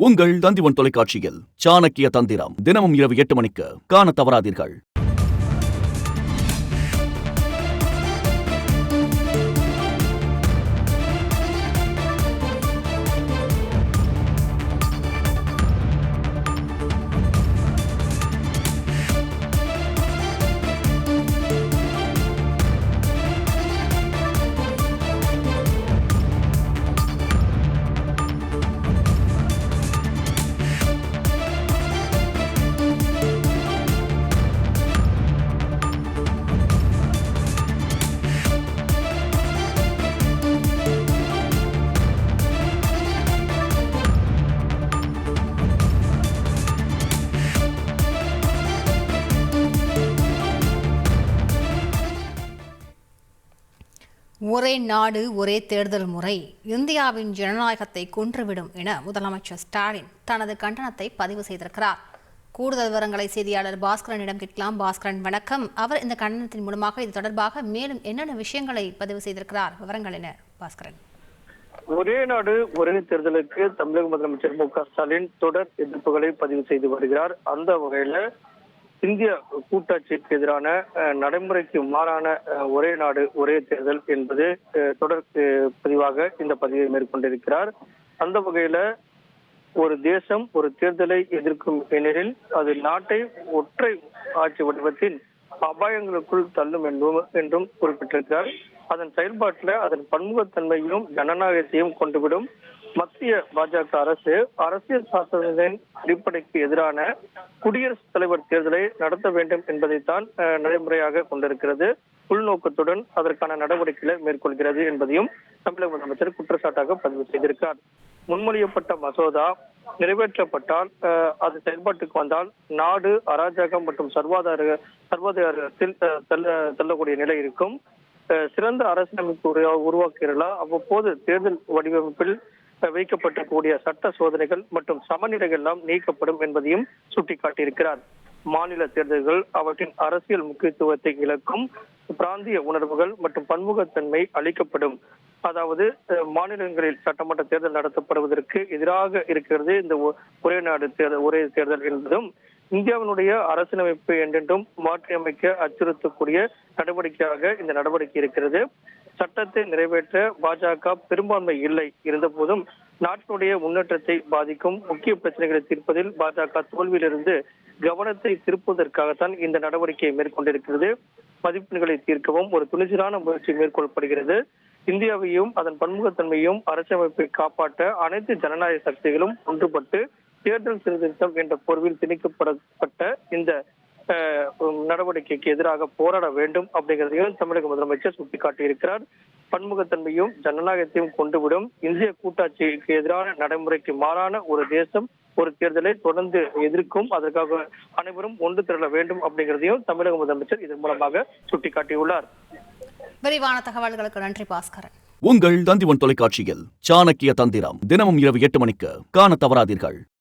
உங்கள் தந்திவன் தொலைக்காட்சியில் சாணக்கிய தந்திரம் தினமும் இரவு 8 மணிக்கு காண தவறாதீர்கள். ஒரே நாடு ஒரே தேர்தல் முறை இந்தியாவின் ஜனநாயகத்தை கொன்றுவிடும் என முதலமைச்சர் ஸ்டாலின் தனது கண்டனத்தை பதிவு செய்திருக்கிறார். கூடுதல் விவரங்களை செய்தியாளர் பாஸ்கரனிடம் கேட்கலாம். பாஸ்கரன், வணக்கம். அவர் இந்த கண்டனத்தின் மூலமாக இது தொடர்பாக மேலும் என்னென்ன விஷயங்களை பதிவு செய்திருக்கிறார்? விவரங்கள் என்ன பாஸ்கரன்? ஒரே நாடு ஒரே தேர்தலுக்கு தமிழக முதலமைச்சர் மு க ஸ்டாலின் தொடர் எதிர்ப்புகளை பதிவு செய்து வருகிறார். அந்த வகையில இந்திய கூட்டாட்சிக்கு எதிரான நடைமுறைக்கு மாறான ஒரே நாடு ஒரே தேர்தல் என்பது தொடர் பதிவாக இந்த பதிவை மேற்கொண்டிருக்கிறார். அந்த வகையில ஒரு தேசம் ஒரு தேர்தலை எதிர்க்கும் எனில் அது நாட்டை ஒற்றை ஆட்சி வடிவத்தில் அபாயங்களுக்குள் தள்ளும் என்றும் குறிப்பிட்டிருக்கிறார். அதன் செயல்பாட்டில் அதன் பன்முகத்தன்மையும் ஜனநாயகத்தையும் கொண்டுவிடும். மத்திய பாஜக அரசு அரசியல் சாசனத்தின் அடிப்படைக்கு எதிரான குடியரசுத் தலைவர் தேர்தலை நடத்த வேண்டும் என்பதைத்தான் நடைமுறையாக கொண்டிருக்கிறது. உள்நோக்கத்துடன் அதற்கான நடவடிக்கைகளை மேற்கொள்கிறது என்பதையும் தமிழக முதலமைச்சர் குற்றச்சாட்டாக பதிவு செய்திருக்கிறார். முன்மொழியப்பட்ட மசோதா நிறைவேற்றப்பட்டால் அது செயல்பாட்டுக்கு வந்தால் நாடு அராஜகம் மற்றும் சர்வாதாரத்தில் தள்ளக்கூடிய நிலை இருக்கும். சிறந்த அரசியலமைப்பு உருவாக்குகிறா அவ்வப்போது தேர்தல் வடிவமைப்பில் வைக்கப்பட்டிருக்கக்கூடிய சட்ட சோதனைகள் மற்றும் சமநிலைகள் எல்லாம் நீக்கப்படும் என்பதையும் சுட்டிக்காட்டியிருக்கிறார். மாநில தேர்தல்கள் அவற்றின் அரசியல் முக்கியத்துவத்தை இழக்கும், பிராந்திய உணர்வுகள் மற்றும் பன்முகத்தன்மை அளிக்கப்படும். அதாவது மாநிலங்களில் சட்டமன்ற தேர்தல் நடத்தப்படுவதற்கு எதிராக இருக்கிறது இந்த ஒரே நாடு ஒரே தேர்தல் என்பதும் இந்தியாவினுடைய அரசியலமைப்பு என்றென்றும் மாற்றியமைக்க அச்சுறுத்தக்கூடிய நடவடிக்கையாக இந்த நடவடிக்கை இருக்கிறது. சட்டத்தை நிறைவேற்ற பாஜக பெரும்பான்மை இல்லை இருந்த போதும் நாட்டினுடைய முன்னேற்றத்தை பாதிக்கும் முக்கிய பிரச்சனைகளை தீர்ப்பதில் பாஜக தோல்வியிலிருந்து கவனத்தை திருப்புவதற்காகத்தான் இந்த நடவடிக்கையை மேற்கொண்டிருக்கிறது. மதிப்பெண்களை தீர்க்கவும் ஒரு துணிச்சலான முயற்சி மேற்கொள்ளப்படுகிறது. இந்தியாவையும் அதன் பன்முகத்தன்மையும் அரசியலமைப்பை காப்பாற்ற அனைத்து ஜனநாயக சக்திகளும் ஒன்றுபட்டு தேர்தல் சீர்திருத்தம் என்ற பொறுப்பில் திணிக்கப்பட்ட இந்த நடவடிக்கைக்கு எதிராக போராட வேண்டும் அப்படிங்கிறதையும் தமிழக முதலமைச்சர் சுட்டிக்காட்டியிருக்கிறார். பன்முகத்தன்மையும் ஜனநாயகத்தையும் கொண்டுவிடும் இந்திய கூட்டாட்சிக்கு எதிரான நடைமுறைக்கு மாறான ஒரு தேசம் ஒரு தேர்தலை தொடர்ந்து எதிர்க்கும். அதற்காக அனைவரும் ஒன்று திரள வேண்டும் அப்படிங்கிறதையும் தமிழக முதலமைச்சர் இதன் மூலமாக சுட்டிக்காட்டியுள்ளார். விரிவான தகவல்களுக்கு நன்றி பாஸ்கரன். உங்கள் தந்திவன் தொலைக்காட்சியில் சாணக்கிய தந்திரம் தினமும் இரவு 8 மணிக்கு காண தவறாதீர்கள்.